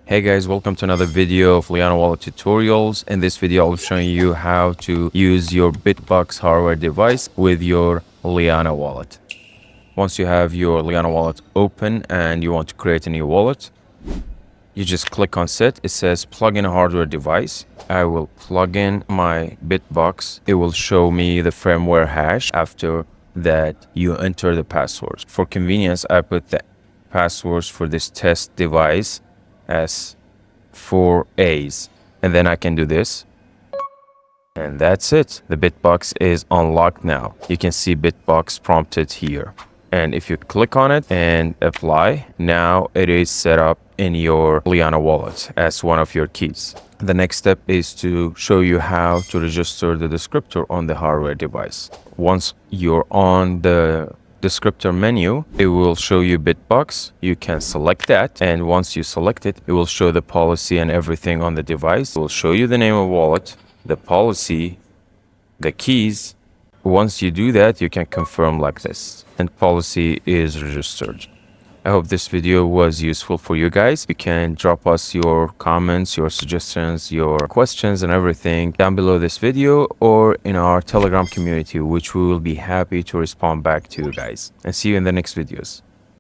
Hey guys, welcome to another video of Liana Wallet tutorials. In this video, I'll be showing you how to use your BitBox hardware device with your Liana Wallet. Once you have your Liana Wallet open and you want to create a new wallet, you just click on set. It says plug in a hardware device. I will plug in my BitBox. It will show me the firmware hash. After that, you enter the passwords. For convenience, I put the passwords for this test device as 4A's, and then I can do this, and that's it. The BitBox is unlocked now. You can see BitBox prompted here, and if you click on it and apply, now it is set up in your Liana Wallet as one of your keys. The next step is to show you how to register the descriptor on the hardware device. Once you're on the descriptor menu, it will show you BitBox. You can select that, and once you select it, it will show the policy and everything on the device. It will show you the name of wallet, the policy, the keys. Once you do that, you can confirm like this, and policy is registered. I hope this video was useful for you guys. You can drop us your comments, your suggestions, your questions and everything down below this video or in our Telegram community, which we will be happy to respond back to you guys. And see you in the next videos.